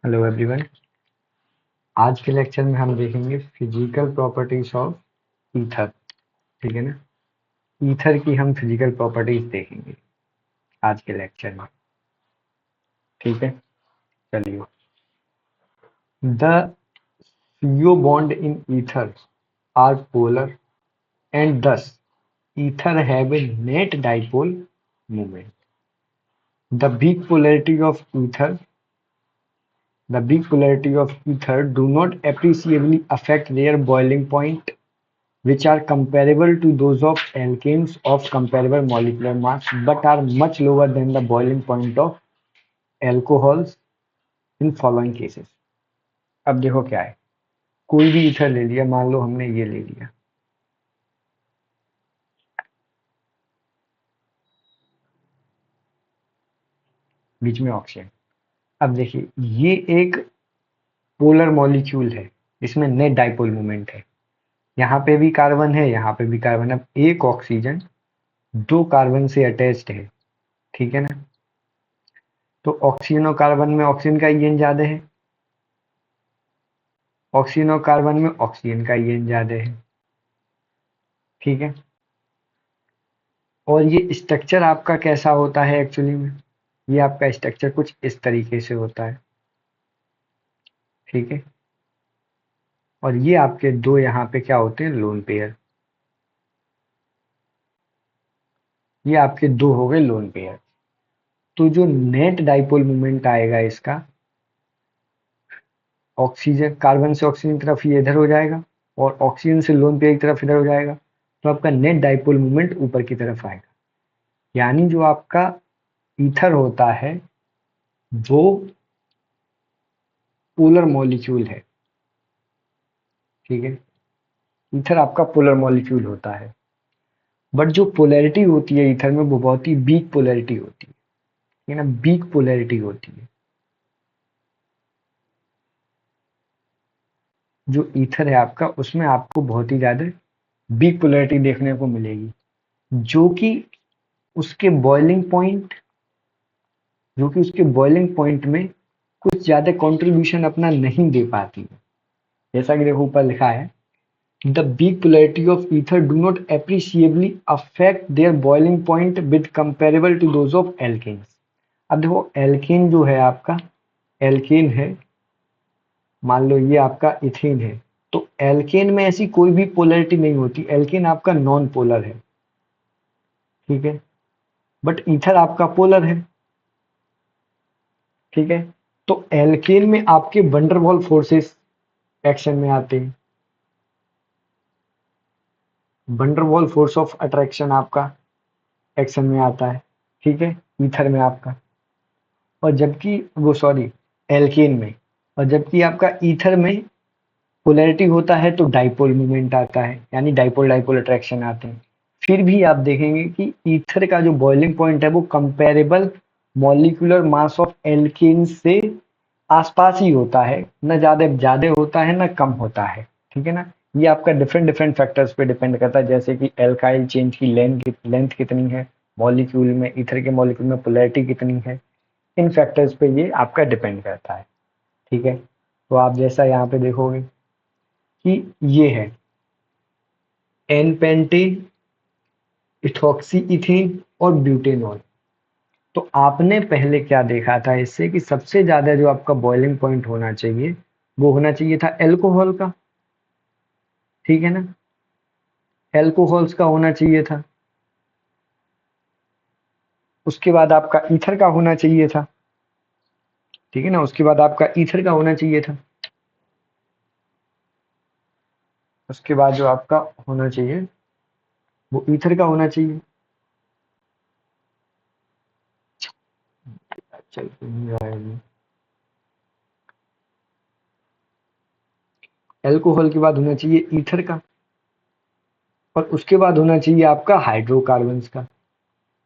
Hello everyone. आज के lecture में हम देखेंगे फिजिकल प्रॉपर्टीज ऑफ ईथर। ठीक है ना। ईथर की हम फिजिकल प्रॉपर्टीज देखेंगे आज के लेक्चर में। ठीक है, चलिए। The CO bond in ether are polar and thus ether have a net dipole moment. The big polarity of ether The big polarity of ether do not appreciably affect their boiling point, which are comparable to those of alkanes of comparable molecular mass but are much lower than the boiling point of alcohols in following cases। अब देखो क्या है, कोई भी ether ले लिया, मान लो हमने ये ले लिया, बीच में ऑक्सीजन। अब देखिए ये एक पोलर मॉलिक्यूल है, इसमें नेट डाइपोल मोमेंट है। यहाँ पे भी कार्बन है, यहाँ पे भी कार्बन। अब एक ऑक्सीजन दो कार्बन से अटैच्ड है, ठीक है ना। तो ऑक्सीजन और कार्बन में ऑक्सीजन का ईएन ज्यादा है, ऑक्सीजन और कार्बन में ऑक्सीजन का ईएन ज्यादा है। ठीक है। और ये स्ट्रक्चर आपका कैसा होता है एक्चुअली में, ये आपका स्ट्रक्चर कुछ इस तरीके से होता है। ठीक है। और ये आपके दो यहाँ पे क्या होते हैं, लोन पेयर। ये आपके दो हो गए लोन पेयर। तो जो नेट डाइपोल मोमेंट आएगा इसका, ऑक्सीजन कार्बन से ऑक्सीजन की तरफ ये इधर हो जाएगा और ऑक्सीजन से लोन पेयर की तरफ इधर हो जाएगा। तो आपका नेट डाइपोल मोमेंट ऊपर की तरफ आएगा। यानी जो आपका ईथर होता है वो पोलर मॉलिक्यूल है। ठीक है। ईथर आपका पोलर मॉलिक्यूल होता है, बट जो पोलैरिटी होती है ईथर में वो बहुत ही वीक पोलैरिटी होती है ना, वीक पोलैरिटी होती है। जो ईथर है आपका उसमें आपको बहुत ही ज्यादा वीक पोलैरिटी देखने को मिलेगी, जो कि उसके बॉइलिंग पॉइंट में कुछ ज्यादा कंट्रीब्यूशन अपना नहीं दे पाती है। जैसा कि देखो ऊपर लिखा है, The weak polarity of ether do not appreciably affect their boiling point with comparable to those of alkanes। अब देखो एल्केन जो है आपका, एल्केन है, मान लो ये आपका इथेन है, तो एल्केन में ऐसी कोई भी पोलैरिटी नहीं होती। एल्केन आपका नॉन पोलर है, ठीक है। बट ईथर आपका पोलर है, ठीक है। तो एल्केन में आपके वंडरवॉल फोर्सेस एक्शन में आते हैं। वंडरवॉल फोर्स ऑफ अट्रैक्शन आपका एक्शन में आता है, ठीक है, ईथर में आपका। और जबकि वो सॉरी एल्केन में, और जबकि आपका ईथर में पोलैरिटी होता है तो डाइपोल मोमेंट आता है, यानी डाइपोल डाइपोल अट्रैक्शन आते हैं। फिर भी आप देखेंगे कि ईथर का जो बॉइलिंग पॉइंट है वो comparable molecular mass of alkene से आसपास ही होता है, न ज्यादा ज्यादा होता है न कम होता है। ठीक है ना। ये आपका डिफरेंट डिफरेंट फैक्टर्स पे डिपेंड करता है, जैसे कि एल्काइल चेंज की लेंथ कितनी है मॉलिक्यूल में, ईथर के मॉलिक्यूल में पोलैरिटी कितनी है, इन फैक्टर्स पे ये आपका डिपेंड करता है। ठीक है। तो आप जैसा यहाँ पे देखोगे कि ये है एन पेंटेन, इथॉक्सी इथेन और ब्यूटेनॉल। तो आपने पहले क्या देखा था इससे कि सबसे ज्यादा जो आपका बॉइलिंग पॉइंट होना चाहिए वो होना चाहिए था एल्कोहल का। ठीक है ना, एल्कोहल्स का होना चाहिए था। उसके बाद आपका ईथर का होना चाहिए था, ठीक है ना। उसके बाद आपका ईथर का होना चाहिए था। उसके बाद जो आपका होना चाहिए वो ईथर का होना चाहिए। चल नहीं रहा है ये। एल्कोहल के बाद होना चाहिए ईथर का, और उसके बाद होना चाहिए आपका हाइड्रोकार्बन्स का।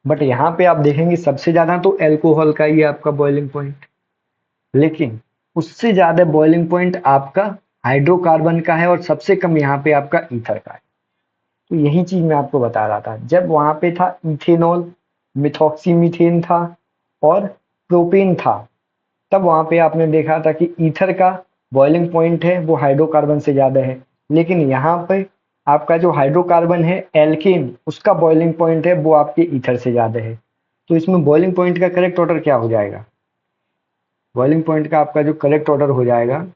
बट यहाँ पे आप देखेंगे सबसे ज्यादा तो एल्कोहल का ही है आपका बॉइलिंग पॉइंट, लेकिन उससे ज्यादा बॉइलिंग पॉइंट आपका हाइड्रोकार्बन का है और सबसे कम यहाँ पे आपका ईथर का है। तो यही चीज मैं आपको बता रहा था, जब वहां पे था इथेनॉल, मिथॉक्सी मीथेन था और प्रोपेन था, तब वहां पे आपने देखा था कि ईथर का बॉइलिंग पॉइंट है वो हाइड्रोकार्बन से ज्यादा है, लेकिन यहाँ पे आपका जो हाइड्रोकार्बन है एल्केन, उसका बॉइलिंग पॉइंट है वो आपके ईथर से ज्यादा है। तो इसमें बॉइलिंग पॉइंट का करेक्ट ऑर्डर क्या हो जाएगा? बॉइलिंग पॉइंट का आपका जो करेक्ट ऑर्डर हो जाएगा,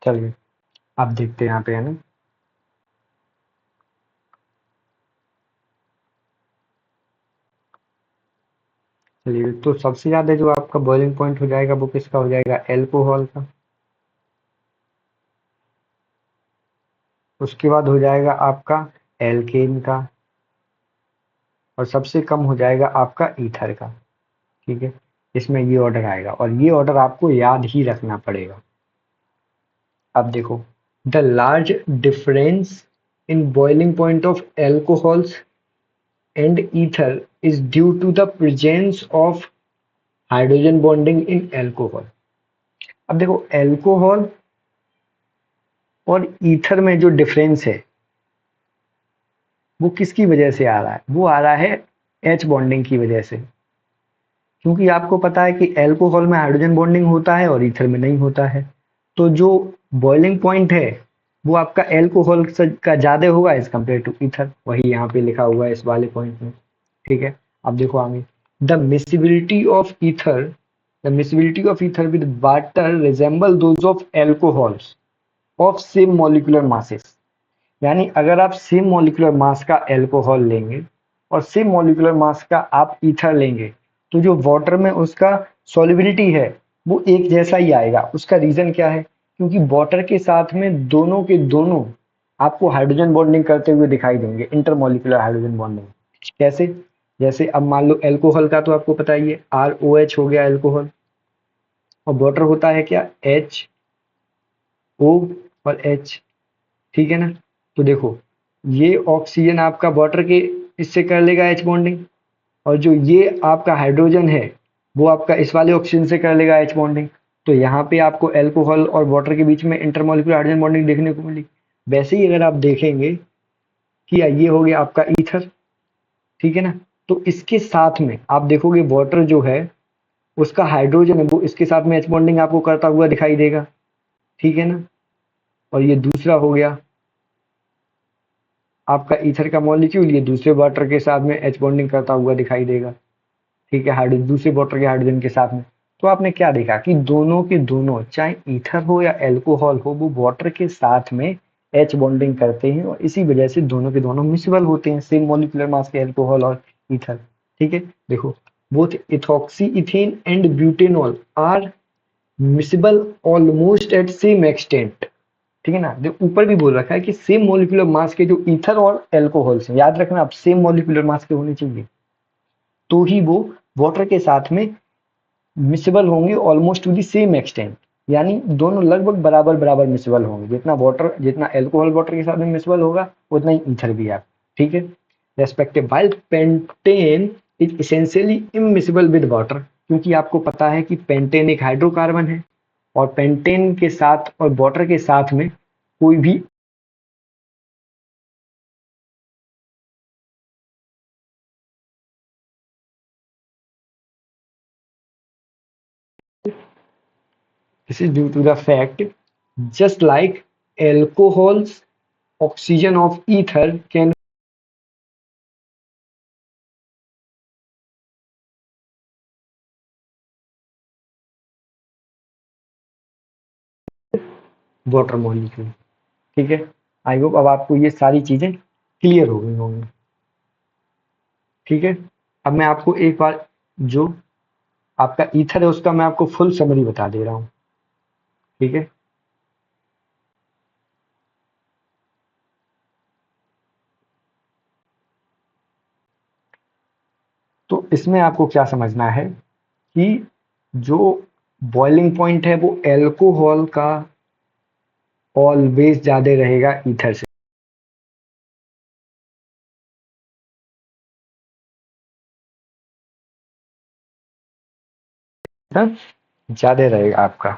चलिए आप देखते हैं यहाँ पे, है ना। चलिए, तो सबसे ज्यादा जो आपका बॉइलिंग पॉइंट हो जाएगा वो किसका हो जाएगा? एल्कोहल का। उसके बाद हो जाएगा आपका एल्केन का, और सबसे कम हो जाएगा आपका ईथर का। ठीक है, इसमें ये ऑर्डर आएगा और ये ऑर्डर आपको याद ही रखना पड़ेगा। अब देखो, the large difference in boiling point of alcohols and ether is due to the presence of hydrogen bonding in alcohol. अब देखो, एल्कोहल और ईथर में जो डिफरेंस है वो किसकी वजह से आ रहा है? वो आ रहा है एच बॉन्डिंग की वजह से। क्योंकि आपको पता है कि एल्कोहल में हाइड्रोजन बॉन्डिंग होता है और ईथर में नहीं होता है। तो जो बॉइलिंग पॉइंट है वो आपका एल्कोहल का ज्यादा होगा एज कम्पेयर टू ईथर। वही यहाँ पे लिखा हुआ है इस वाले पॉइंट में। ठीक है, अब देखो आगे, the miscibility of ether, the miscibility of ether with water resemble those of alcohols of same molecular masses. यानी अगर आप सेम मॉलिक्यूलर मास का एल्कोहल लेंगे और सेम मॉलिक्यूलर मास का आप ईथर लेंगे, तो जो वाटर में उसका सॉल्युबिलिटी है वो एक जैसा ही आएगा। उसका रीजन क्या है? क्योंकि वाटर के साथ में दोनों के दोनों आपको हाइड्रोजन बॉन्डिंग करते हुए दिखाई देंगे, इंटरमॉलिक्यूलर हाइड्रोजन बॉन्डिंग। कैसे? जैसे अब मान लो एल्कोहल का तो आपको पता ही है, ROH हो गया एल्कोहल, और वाटर होता है क्या? HO और H। ठीक है ना। तो देखो, ये ऑक्सीजन आपका वाटर के इससे कर लेगा एच बॉन्डिंग, और जो ये आपका हाइड्रोजन है वो आपका इस वाले ऑक्सीजन से कर लेगा एच बॉन्डिंग। तो यहाँ पे आपको एल्कोहल और वाटर के बीच में इंटरमॉलिक्यूलर हाइड्रोजन बॉन्डिंग देखने को मिली। वैसे ही अगर आप देखेंगे कि ये हो गया आपका ईथर, ठीक है ना, तो इसके साथ में आप देखोगे वाटर जो है उसका हाइड्रोजन है वो इसके साथ में एच बॉन्डिंग आपको करता हुआ दिखाई देगा। ठीक है ना। और ये दूसरा हो गया आपका ईथर का मॉलिक्यूल, ये दूसरे वाटर के साथ में एच बॉन्डिंग करता हुआ दिखाई देगा। ठीक है, हाइड्रोजन दूसरे वाटर के हाइड्रोजन के साथ में। तो आपने क्या देखा कि दोनों के दोनों, चाहे ईथर हो या एल्कोहल हो, वो वाटर के साथ में एच बॉन्डिंग करते हैं और इसी वजह से दोनों के दोनों मिसबल होते हैं, सेम मॉलिक्यूलर मास के एल्कोहल और ईथर। ठीक है, देखो, both ethoxyethane and butanol are miscible almost at same extent. ठीक है ना। ऊपर भी बोल रखा है कि सेम मॉलिक्यूलर मास के जो ईथर और एल्कोहल से, याद रखना आप, सेम मॉलिक्यूलर मास के होने चाहिए, तो ही वो वाटर के साथ में मिसेबल होंगे almost two the same extent. यानी दोनों लगभग बराबर बराबर मिसेबल होंगे, जितना वाटर, जितना एल्कोहल वाटर के साथ में मिसेबल होगा उतना ही ईथर भी है। ठीक है, respective while pentane is essentially immiscible with water. क्योंकि आपको पता है कि पेंटेन एक हाइड्रोकार्बन है और पेंटेन के साथ और वाटर के साथ में कोई भी, this is due to the fact just like alcohols oxygen of ether can water molecule. ठीक है, आई होप अब आपको ये सारी चीजें क्लियर हो गई होंगी। ठीक है, अब मैं आपको एक बार जो आपका ईथर है उसका मैं आपको फुल समरी बता दे रहा हूँ। ठीक है, तो इसमें आपको क्या समझना है कि जो बॉइलिंग पॉइंट है वो एल्कोहल का ऑलवेज ज्यादा रहेगा ईथर से, ज्यादा रहेगा आपका।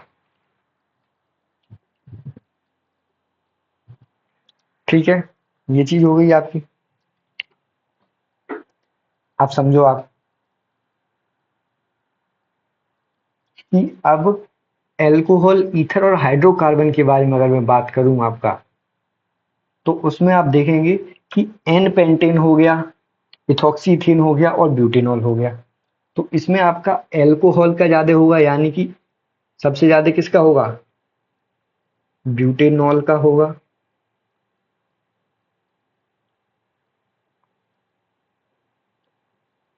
ठीक है, ये चीज हो गई आपकी। आप समझो आप कि अब एल्कोहल, ईथर और हाइड्रोकार्बन के बारे में अगर मैं बात करूं आपका, तो उसमें आप देखेंगे कि एन पेंटेन हो गया, इथॉक्सी इथीन हो गया और ब्यूटेनॉल हो गया। तो इसमें आपका एल्कोहल का ज्यादा होगा, यानी कि सबसे ज्यादा किसका होगा, ब्यूटेनॉल का होगा।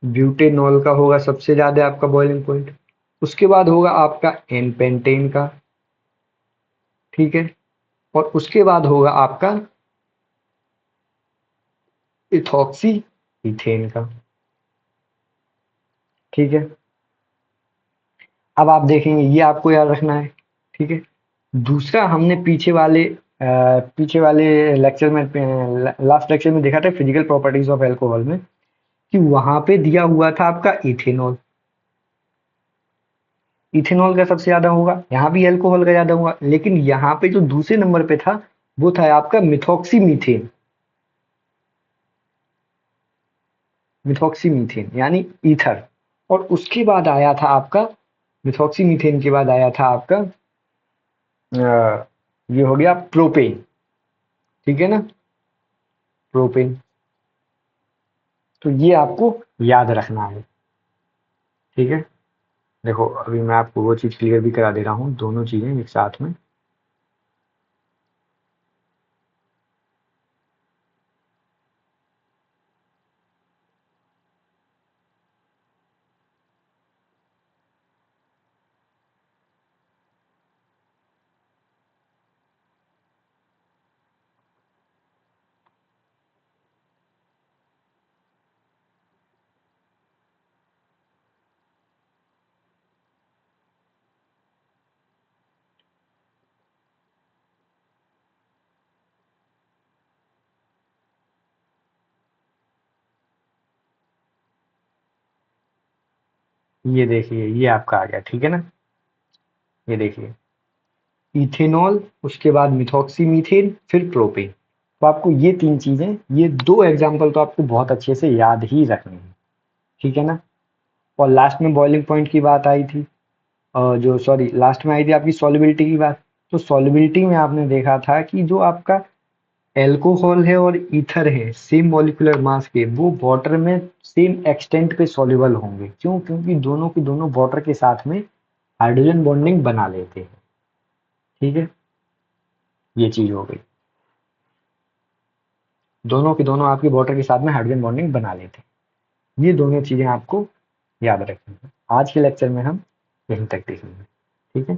ब्यूटेनॉल का होगा सबसे ज्यादा आपका बॉइलिंग पॉइंट। उसके बाद होगा आपका एन पेंटेन का। ठीक है, और उसके बाद होगा आपका इथॉक्सी इथेन का। ठीक है, अब आप देखेंगे ये आपको याद रखना है। ठीक है, दूसरा हमने पीछे वाले लेक्चर में, लास्ट लेक्चर में देखा था फिजिकल प्रॉपर्टीज ऑफ एल्कोहल में, कि वहां पे दिया हुआ था आपका इथेनॉल। इथेनॉल का सबसे ज्यादा होगा, यहाँ भी एल्कोहल का ज्यादा होगा, लेकिन यहाँ पे जो दूसरे नंबर पे था वो था आपका मिथॉक्सी मीथेन। मिथॉक्सी मीथेन यानी ईथर। और उसके बाद आया था आपका, मिथॉक्सी मीथेन के बाद आया था आपका ये हो गया प्रोपेन। ठीक है ना, प्रोपेन। तो ये आपको याद रखना है। ठीक है, देखो अभी मैं आपको वो चीज क्लियर भी करा दे रहा हूँ, दोनों चीजें एक साथ में। ये देखिए ये आपका आ गया। ठीक है ना, ये देखिए इथेनॉल, उसके बाद मिथॉक्सी मीथेन, फिर प्रोपेन। तो आपको ये तीन चीजें, ये दो एग्जाम्पल तो आपको बहुत अच्छे से याद ही रखने हैं। ठीक है ना, और लास्ट में बॉइलिंग पॉइंट की बात आई थी, जो सॉरी लास्ट में आई थी आपकी सॉल्युबिलिटी की बात। तो सॉल्युबिलिटी में आपने देखा था कि जो आपका एल्कोहल है और ईथर है सेम मॉलिक्यूलर मास के, वो वाटर में सेम एक्सटेंट पे सॉल्युबल होंगे। क्यों? क्योंकि दोनों की दोनों वाटर के साथ में हाइड्रोजन बॉन्डिंग बना लेते हैं। ठीक है, ये चीज हो गई, दोनों के दोनों आपके वाटर के साथ में हाइड्रोजन बॉन्डिंग बना लेते हैं। ये दोनों चीजें आपको याद रखनी है। आज के लेक्चर में हम यहीं तक देखेंगे। ठीक है।